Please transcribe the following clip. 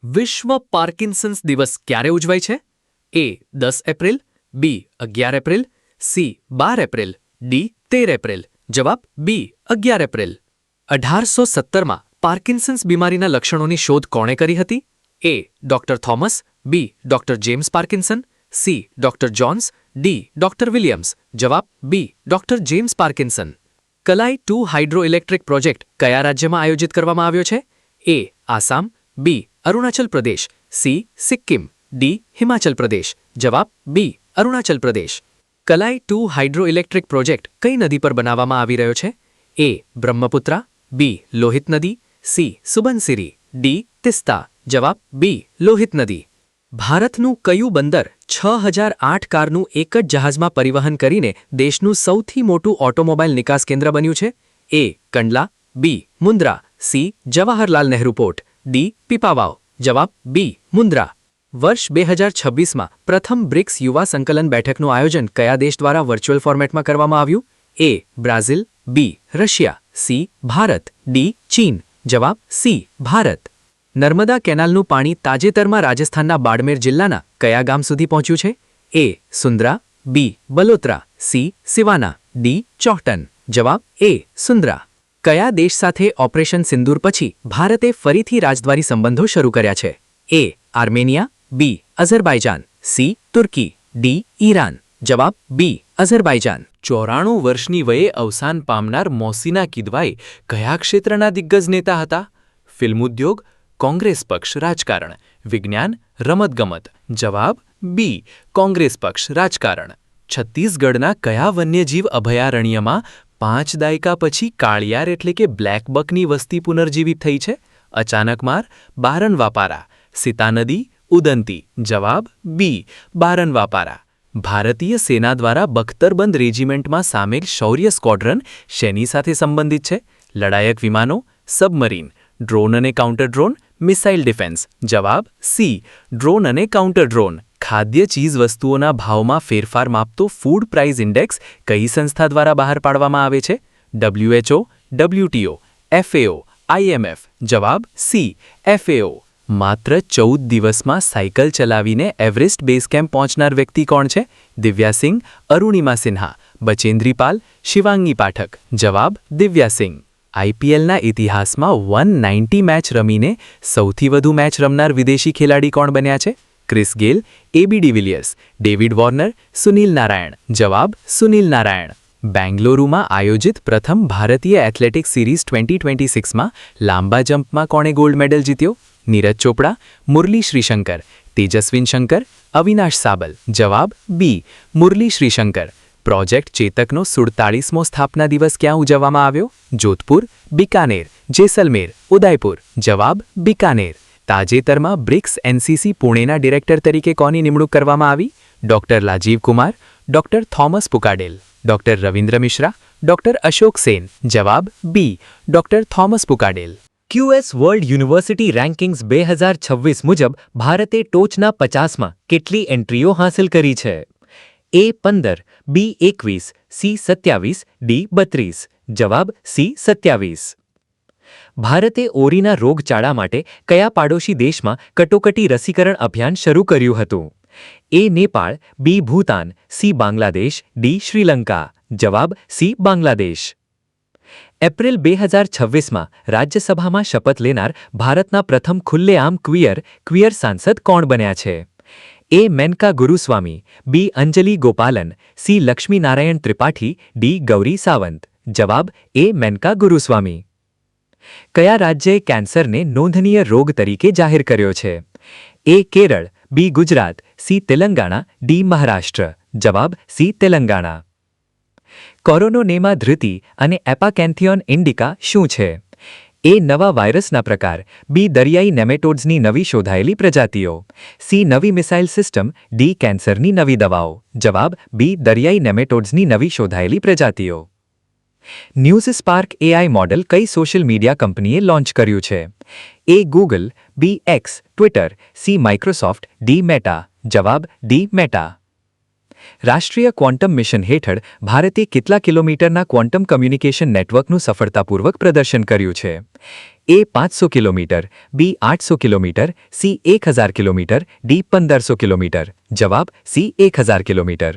વિશ્વ પાર્કિન્સન્સ દિવસ ક્યારે ઉજવાય છે? એ 10 એપ્રિલ, બી 11 April, C 12 April, D 13 April. જવાબ બી 11 એપ્રિલ. 1817માં પાર્કિન્સન્સ બીમારીના લક્ષણોની શોધ કોણે કરી હતી? A doctor Thomas, B doctor James Parkinson, C doctor Jones, D doctor Williams. જવાબ B doctor James Parkinson. Kalai 2 hydroelectric project કયા રાજ્યમાં આયોજિત કરવામાં આવ્યો છે? એ આસામ, બી અરુણાચલ પ્રદેશ, સી સિક્કિમ, ડી હિમાચલ પ્રદેશ. જવાબ બી અરુણાચલ પ્રદેશ. કલાઈ 2 હાઇડ્રોઇલેક્ટ્રિક પ્રોજેક્ટ કઈ નદી પર બનાવવામાં આવી રહ્યો છે? એ બ્રહ્મપુત્રા, બી લોહિત નદી, સી સુબનસિરી, ડી તિસ્તા. જવાબ બી લોહિત નદી. ભારતનું કયું બંદર 6008 કારનું એક જ જહાજમાં પરિવહન કરીને દેશનું સૌથી મોટું ઓટોમોબાઈલ નિકાસ કેન્દ્ર બન્યું છે? A Kandla, B Mundra, C Jawaharlal Nehru port, D Pipavav. જવાબ બી મુન્દ્રા. વર્ષ 2026માં પ્રથમ બ્રિક્સ યુવા સંકલન બેઠકનું આયોજન કયા દેશ દ્વારા વર્ચ્યુઅલ ફોર્મેટમાં કરવામાં આવ્યું? A Brazil, B Russia, C Bharat, D ચીન. જવાબ સી ભારત. નર્મદા કેનાલનું પાણી તાજેતરમાં રાજસ્થાનના બાડમેર જિલ્લાના કયા ગામ સુધી પહોંચ્યું છે? એ સુંદ્રા, બી બલોત્રા, સી સિવાના, ડી ચોહટન. જવાબ એ સુંદ્રા. કયા દેશ સાથે ઓપરેશન સિંદૂર પછી ભારતે ફરીથી રાજદ્વારી સંબંધો શરૂ કર્યા છે? એ આર્મેનિયા, બી અઝરબાઈજાન, સી તુર્કી, ડી ઈરાન. જવાબ બી અઝરબાઈજાન. 94 વર્ષની વયે અવસાન પામનાર મોસીના કિદવાઈ કયા ક્ષેત્રના દિગ્ગજ નેતા હતા? ફિલ્મોદ્યોગ, કોંગ્રેસ પક્ષ, રાજકારણ, વિજ્ઞાન, રમતગમત. જવાબ બી કોંગ્રેસ પક્ષ, રાજકારણ. છત્તીસગઢના કયા વન્યજીવ અભયારણ્યમાં 5 દાયકા પછી કાળિયાર એટલે કે બ્લેક બકની વસ્તી પુનર્જીવિત થઈ છે? અચાનકમાર, બારનવાપારા, સીતા નદી, ઉદંતી. જવાબ બી બારનવાપારા. ભારતીય સેના દ્વારા બખ્તરબંધ રેજિમેન્ટમાં સામેલ શૌર્ય સ્ક્વોડ્રન શેની સાથે સંબંધિત છે? લડાયક વિમાનો, સબમરીન, ડ્રોન અને કાઉન્ટર ડ્રોન, મિસાઇલ ડિફેન્સ. જવાબ સી ડ્રોન અને કાઉન્ટર ડ્રોન. ખાદ્ય ચીજ વસ્તુઓના ભાવમાં ફેરફાર માપતો ફૂડ પ્રાઇસ ઇન્ડેક્સ કઈ સંસ્થા દ્વારા બહાર પાડવામાં આવે છે? WHO, WTO, FAO, IMF. જવાબ સી FAO. માત્ર 14 દિવસમાં સાયકલ ચલાવીને એવરેસ્ટ બેઝ કેમ્પ પહોંચનાર વ્યક્તિ કોણ છે? દિવ્યા સિંહ, અરુણિમા સિન્હા, બચેન્દ્રી પાલ, શિવાંગી પાઠક. જવાબ દિવ્યા સિંહ. IPLના ઇતિહાસમાં 190 મેચ રમીને સૌથી વધુ મેચ રમનાર વિદેશી ખેલાડી કોણ બન્યા છે? ક્રિસ ગેલ, AB de Villiers, David Warner, Sunil Narayan. જવાબ સુનિલ નારાયણ. બેંગલુરુમાં આયોજિત પ્રથમ ભારતીય એથ્લેટિક્સ સિરીઝ 2026માં લાંબા જમ્પમાં કોણે ગોલ્ડ મેડલ જીત્યો? નીરજ ચોપડા, મુરલી શ્રીશંકર, તેજસ્વિન શંકર, અવિનાશ સાબલ. જવાબ બી મુરલી શ્રીશંકર. પ્રોજેક્ટ ચેતકનો 47મો સ્થાપના દિવસ ક્યાં ઉજવવામાં આવ્યો? જોધપુર, બિકાનેર, જેસલમેર, ઉદયપુર. જવાબ બિકાનેર. તાજેતરમાં બ્રિક્સ NCC પુણેના ડિરેક્ટર તરીકે કોની નિમણૂક કરવામાં આવી? Doctor Rajiv Kumar, doctor Thomas Pukadel, doctor Ravindra Mishra, doctor Ashok Sen. જવાબ B doctor Thomas Pukadel. QS world university rankings 2026 મુજબ ભારતે ટોચના 50માં કેટલી એન્ટ્રીઓ હાંસલ કરી છે? એ 15, બી 21, સી 27, ડી 32. જવાબ સી 27. ભારતે ઓરીના રોગચાળા માટે કયા પાડોશી દેશમાં કટોકટી રસીકરણ અભિયાન શરૂ કર્યું હતું? એ નેપાળ, બી ભૂતાન, સી બાંગ્લાદેશ, ડી શ્રીલંકા. જવાબ સી બાંગ્લાદેશ. એપ્રિલ 2026માં રાજ્યસભામાં શપથ લેનાર ભારતના પ્રથમ ખુલ્લેઆમ ક્વિયર સાંસદ કોણ બન્યા છે? એ મેનકા ગુરુસ્વામી, બી અંજલિ ગોપાલન, સી લક્ષ્મીનારાયણ ત્રિપાઠી, ડી ગૌરી સાવંત. જવાબ એ મેનકા ગુરુસ્વામી. કયા રાજ્યએ કેન્સરને નોંધનીય રોગ તરીકે જાહેર કર્યો છે? એ કેરળ, બી ગુજરાત, સી તેલંગાણા, ડી મહારાષ્ટ્ર. જવાબ સી તેલંગાણા. કોરોનોનેમા ધૃતિ અને એપાકેન્થિયોન ઇન્ડિકા શું છે? એ નવા વાયરસના પ્રકાર, બી દરિયાઈ નેમેટોડ્સની નવી શોધાયેલી પ્રજાતિઓ, સી નવી મિસાઇલ સિસ્ટમ, ડી કેન્સરની નવી દવાઓ. જવાબ બી દરિયાઈ નેમેટોડ્સની નવી શોધાયેલી પ્રજાતિઓ. ન્યૂઝ સ્પાર્ક AI મોડેલ કઈ સોશિયલ મીડિયા કંપનીએ લોન્ચ કર્યું છે? A Google, B X, Twitter, C Microsoft, D Meta. જવાબ ડી મેટા. રાષ્ટ્રીય ક્વોન્ટમ મિશન હેઠળ ભારતે કેટલા કિલોમીટરના ક્વોન્ટમ કમ્યુનિકેશન નેટવર્કનું સફળતાપૂર્વક પ્રદર્શન કર્યું છે? એ 500 કિલોમીટર, બી 800 kilometre, C 1000 kilometre, D 1500 kilometre. જવાબ સી 1000 કિલોમીટર.